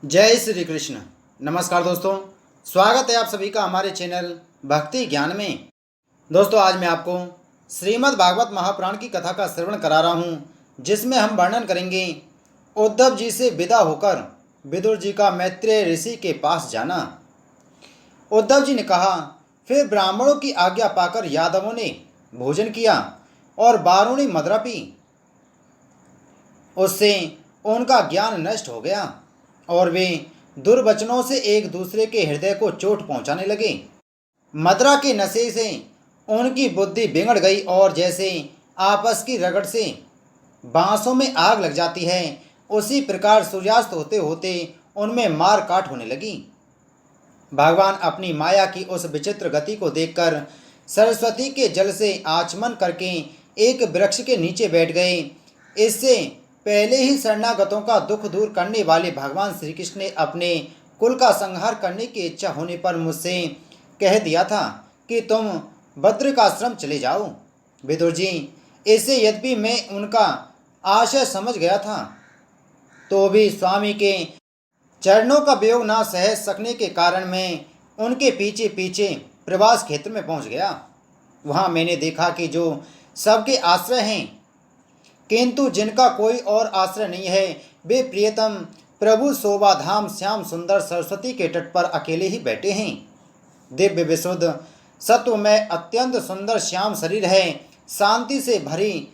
जय श्री कृष्ण। नमस्कार दोस्तों, स्वागत है आप सभी का हमारे चैनल भक्ति ज्ञान में। दोस्तों, आज मैं आपको श्रीमद् भागवत महापुराण की कथा का श्रवण करा रहा हूँ, जिसमें हम वर्णन करेंगे उद्धव जी से विदा होकर विदुर जी का मैत्रेय ऋषि के पास जाना। उद्धव जी ने कहा, फिर ब्राह्मणों की आज्ञा पाकर यादवों ने भोजन किया और बारूणी मदिरा पी। उससे उनका ज्ञान नष्ट हो गया और वे दुर्वचनों से एक दूसरे के हृदय को चोट पहुंचाने लगे। मदिरा के नशे से उनकी बुद्धि बिगड़ गई और जैसे आपस की रगड़ से बांसों में आग लग जाती है, उसी प्रकार सूर्यास्त होते होते उनमें मार काट होने लगी। भगवान अपनी माया की उस विचित्र गति को देखकर सरस्वती के जल से आचमन करके एक वृक्ष के नीचे बैठ गए। इससे पहले ही शरणागतों का दुख दूर करने वाले भगवान श्री कृष्ण ने अपने कुल का संहार करने की इच्छा होने पर मुझसे कह दिया था कि तुम बद्रिकाश्रम चले जाओ। विदुर जी, इससे यद्यपि मैं उनका आशय समझ गया था, तो भी स्वामी के चरणों का वियोग ना सह सकने के कारण मैं उनके पीछे पीछे प्रवास क्षेत्र में पहुंच गया। वहां मैंने देखा कि जो सबके आश्रय हैं, किंतु जिनका कोई और आश्रय नहीं है, वे प्रियतम प्रभु शोभाधाम श्याम सुंदर सरस्वती के तट पर अकेले ही बैठे हैं। दिव्य विशुद्ध सत्व में अत्यंत सुंदर श्याम शरीर है, शांति से भरी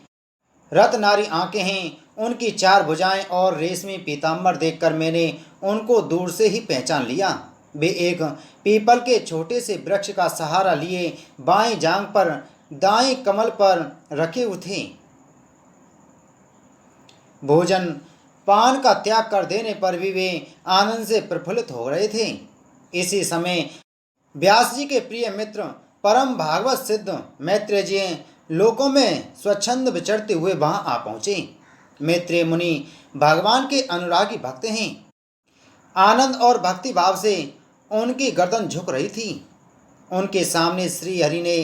रत्नारी आंखें हैं, उनकी चार भुजाएं और रेशमी पीताम्बर देखकर मैंने उनको दूर से ही पहचान लिया। वे एक पीपल के छोटे से वृक्ष का सहारा लिए बाएं जांग पर दाएं कमल पर रखे हुए थे। भोजन पान का त्याग कर देने पर भी वे आनंद से प्रफुल्लित हो रहे थे। इसी समय व्यास जी के प्रिय मित्र परम भागवत सिद्ध मैत्रेय जी लोकों में स्वच्छंद विचरते हुए वहां आ पहुंचे। मैत्रेय मुनि भगवान के अनुरागी भक्त हैं। आनंद और भक्ति भाव से उनकी गर्दन झुक रही थी। उनके सामने श्री हरि ने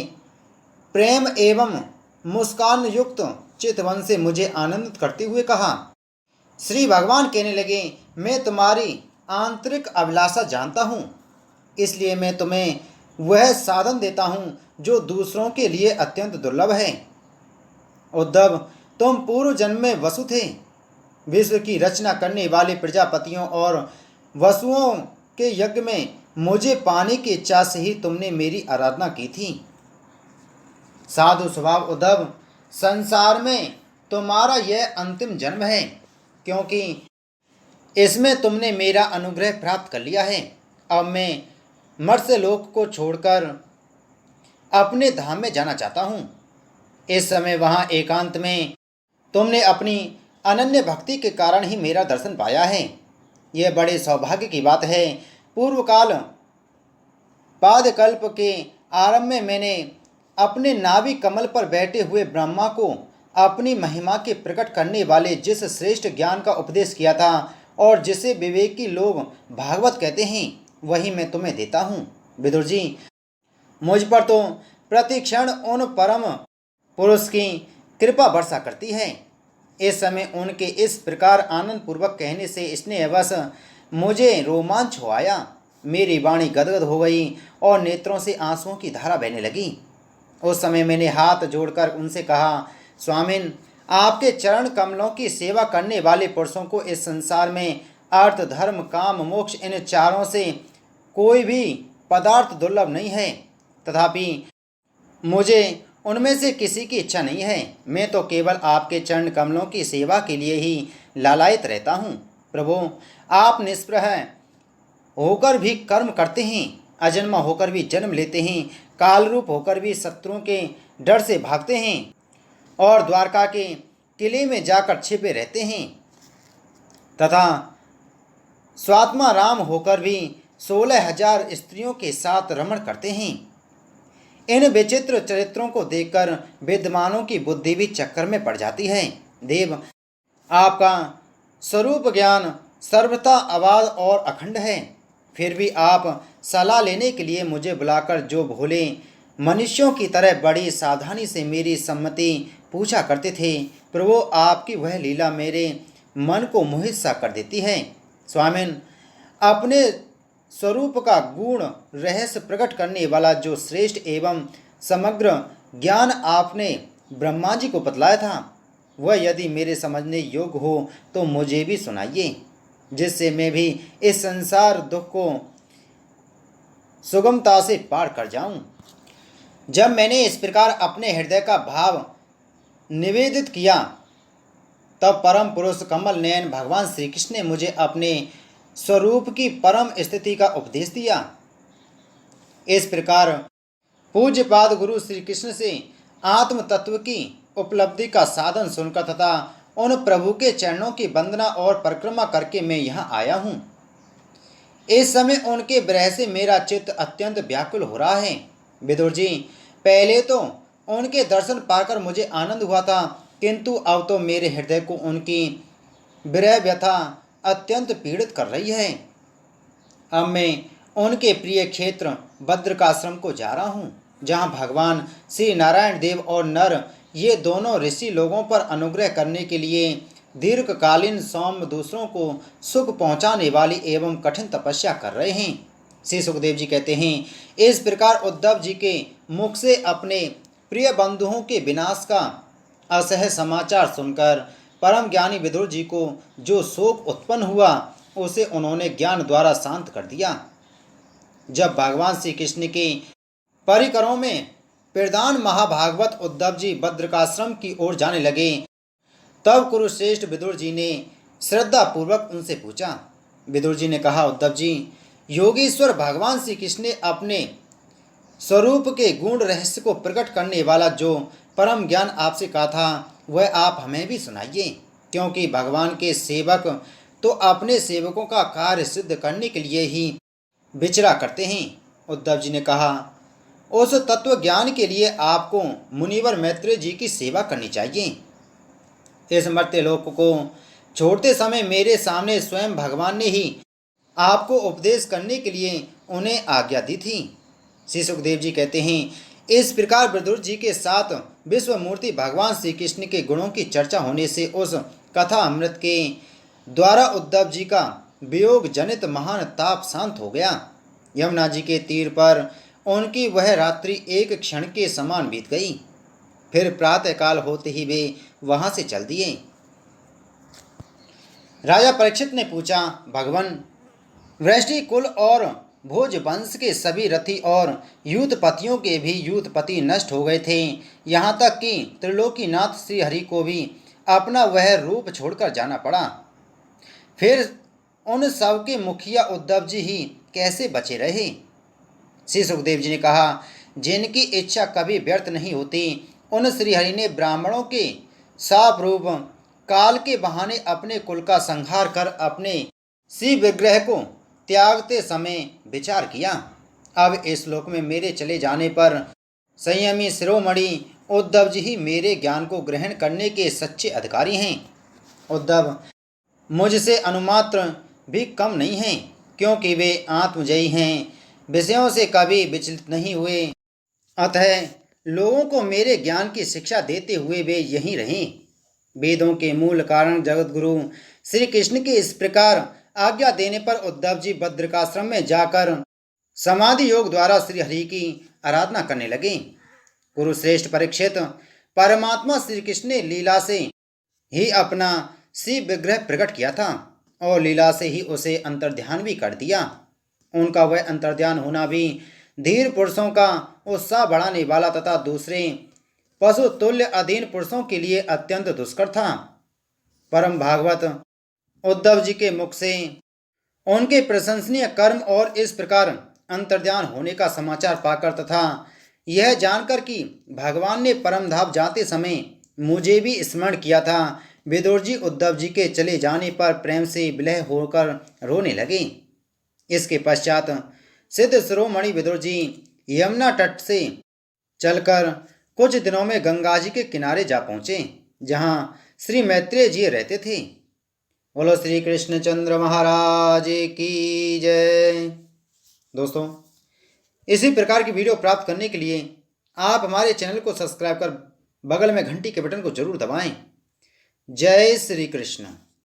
प्रेम एवं मुस्कान युक्त चितवन से मुझे आनंदित करते हुए कहा। श्री भगवान कहने लगे, मैं तुम्हारी आंतरिक अभिलाषा जानता हूँ, इसलिए मैं तुम्हें वह साधन देता हूँ जो दूसरों के लिए अत्यंत दुर्लभ है। उद्धव, तुम पूर्व जन्म में वसु थे। विश्व की रचना करने वाले प्रजापतियों और वसुओं के यज्ञ में मुझे पाने की इच्छा से ही तुमने मेरी आराधना की थी। साधु स्वभाव उद्धव, संसार में तुम्हारा यह अंतिम जन्म है, क्योंकि इसमें तुमने मेरा अनुग्रह प्राप्त कर लिया है। अब मैं मर्त्यलोक को छोड़कर अपने धाम में जाना चाहता हूँ। इस समय वहाँ एकांत में तुमने अपनी अनन्य भक्ति के कारण ही मेरा दर्शन पाया है। यह बड़े सौभाग्य की बात है। पूर्व काल पादकल्प के आरंभ में मैंने अपने नाभि कमल पर बैठे हुए ब्रह्मा को अपनी महिमा के प्रकट करने वाले जिस श्रेष्ठ ज्ञान का उपदेश किया था और जिसे विवेकी लोग भागवत कहते हैं, वही मैं तुम्हें देता हूँ। विदुर जी, मुझ पर तो प्रतिक्षण उन परम पुरुष की कृपा वर्षा करती है। इस समय उनके इस प्रकार आनंद पूर्वक कहने से स्नेहवश मुझे रोमांच हो आया। मेरी वाणी गदगद हो गई और नेत्रों से आंसुओं की धारा बहने लगी। उस समय मैंने हाथ जोड़कर उनसे कहा, स्वामिन, आपके चरण कमलों की सेवा करने वाले पुरुषों को इस संसार में अर्थ धर्म काम मोक्ष इन चारों से कोई भी पदार्थ दुर्लभ नहीं है। तथापि मुझे उनमें से किसी की इच्छा नहीं है। मैं तो केवल आपके चरण कमलों की सेवा के लिए ही लालायित रहता हूँ। प्रभु, आप निष्प्रह होकर भी कर्म करते हैं, अजन्मा होकर भी जन्म लेते हैं, काल रूप होकर भी शत्रुओं के डर से भागते हैं और द्वारका के किले में जाकर छिपे रहते हैं, तथा स्वात्मा राम होकर भी 16,000 स्त्रियों के साथ रमण करते हैं। इन विचित्र चरित्रों को देखकर विद्वानों की बुद्धि भी चक्कर में पड़ जाती है। देव, आपका स्वरूप ज्ञान सर्वथा अबाध और अखंड है। फिर भी आप सलाह लेने के लिए मुझे बुलाकर जो भोले मनुष्यों की तरह बड़ी सावधानी से मेरी सम्मति पूछा करते थे, प्रभु, आपकी वह लीला मेरे मन को मोहित सा कर देती है। स्वामिन, अपने स्वरूप का गुण रहस्य प्रकट करने वाला जो श्रेष्ठ एवं समग्र ज्ञान आपने ब्रह्मा जी को बतलाया था, वह यदि मेरे समझने योग्य हो तो मुझे भी सुनाइए, जिससे मैं भी इस संसार दुख को सुगमता से पार कर जाऊं। जब मैंने इस प्रकार अपने हृदय का भाव निवेदित किया, तब परम पुरुष कमल नयन भगवान श्री कृष्ण ने मुझे अपने स्वरूप की परम स्थिति का उपदेश दिया। इस प्रकार पूज्यपाद गुरु श्री कृष्ण से आत्म तत्व की उपलब्धि का साधन सुनकर तथा उन प्रभु के चरणों की वंदना और परिक्रमा करके मैं यहाँ आया हूँ। इस समय उनके विरह से मेरा चित्त अत्यंत व्याकुल हो रहा है। विदुर जी, पहले तो उनके दर्शन पाकर मुझे आनंद हुआ था, किंतु अब तो मेरे हृदय को उनकी विरह व्यथा अत्यंत पीड़ित कर रही है। अब मैं उनके प्रिय क्षेत्र बद्रिकाश्रम को जा रहा हूँ, जहाँ भगवान श्री नारायण देव और नर ये दोनों ऋषि लोगों पर अनुग्रह करने के लिए दीर्घकालीन सौम्य दूसरों को सुख पहुँचाने वाली एवं कठिन तपस्या कर रहे हैं। श्री सुखदेव जी कहते हैं, इस प्रकार उद्धव जी के मुख से अपने प्रिय बंधुओं के विनाश का असह्य समाचार सुनकर परम ज्ञानी विदुर जी को जो शोक उत्पन्न हुआ, उसे उन्होंने ज्ञान द्वारा शांत कर दिया। जब भगवान श्री कृष्ण के परिकरों में प्रधान महाभागवत उद्धव जी बद्रिकाश्रम की ओर जाने लगे, तब कुरुश्रेष्ठ विदुर जी ने श्रद्धा पूर्वक उनसे पूछा। विदुर जी ने कहा, उद्धव जी, योगेश्वर भगवान श्री कृष्ण ने अपने स्वरूप के गुण रहस्य को प्रकट करने वाला जो परम ज्ञान आपसे कहा था, वह आप हमें भी सुनाइए, क्योंकि भगवान के सेवक तो अपने सेवकों का कार्य सिद्ध करने के लिए ही विचरा करते हैं। उद्धव जी ने कहा, उस तत्व ज्ञान के लिए आपको मुनिवर मैत्रेय जी की सेवा करनी चाहिए। इस मर्त्य लोक को छोड़ते समय मेरे सामने स्वयं भगवान ने ही आपको उपदेश करने के लिए उन्हें आज्ञा दी थी। श्री सुखदेव जी कहते हैं, इस प्रकार विदुर जी के साथ विश्वमूर्ति भगवान श्री कृष्ण के गुणों की चर्चा होने से उस कथा अमृत के द्वारा उद्धव जी का वियोग जनित महान ताप शांत हो गया। यमुना जी के तीर पर उनकी वह रात्रि एक क्षण के समान बीत गई। फिर प्रातःकाल होते ही वे वहां से चल दिए। राजा परीक्षित ने पूछा, भगवान, वृष्टि कुल और भोज वंश के सभी रथी और यूथपतियों के भी यूथपति नष्ट हो गए थे, यहाँ तक कि त्रिलोकीनाथ श्री हरि को भी अपना वह रूप छोड़कर जाना पड़ा। फिर उन सब के मुखिया उद्धव जी ही कैसे बचे रहे? श्री सुखदेव जी ने कहा, जिनकी इच्छा कभी व्यर्थ नहीं होती, उन श्रीहरि ने ब्राह्मणों के साप रूप काल के बहाने अपने कुल का संहार कर अपने सी विग्रह को त्यागते समय विचार किया। अब इस लोक में मेरे चले जाने पर संयमी शिरोमणि उद्धव जी ही मेरे ज्ञान को ग्रहण करने के सच्चे अधिकारी हैं। उद्धव मुझसे अनुमात्र भी कम नहीं हैं, क्योंकि वे आत्मजयी हैं, विषयों से कभी विचलित नहीं हुए। अतः लोगों को मेरे ज्ञान की शिक्षा देते हुए वे यहीं रहें। वेदों के मूल कारण जगतगुरु श्री कृष्ण के इस प्रकार आज्ञा देने पर उद्धव जी बद्रिकाश्रम में जाकर समाधि योग द्वारा श्री हरि की आराधना करने लगे। कुरुश्रेष्ठ परीक्षित, परमात्मा श्री कृष्ण ने लीला से ही अपना श्री विग्रह प्रकट किया था और लीला से ही उसे अंतर्ध्यान भी कर दिया। उनका वह अंतर्ध्यान होना भी धीर पुरुषों का उत्साह बढ़ाने वाला तथा दूसरे पशु तुल्य अधीन पुरुषों के लिए अत्यंत दुष्कर था। परम भागवत उद्धव जी के मुख से उनके प्रशंसनीय कर्म और इस प्रकार अंतर्ध्यान होने का समाचार पाकर तथा यह जानकर कि भगवान ने परम धाम जाते समय मुझे भी स्मरण किया था, विदुर जी उद्धव जी के चले जाने पर प्रेम से विलय होकर रोने लगे। इसके पश्चात सिद्ध शिरोमणि विदुर जी यमुना तट से चलकर कुछ दिनों में गंगा जी के किनारे जा पहुँचे, जहाँ श्री मैत्रेय जी रहते थे। बोलो श्री कृष्णचंद्र महाराज की जय। दोस्तों, इसी प्रकार की वीडियो प्राप्त करने के लिए आप हमारे चैनल को सब्सक्राइब कर बगल में घंटी के बटन को जरूर दबाएं। जय श्री कृष्ण।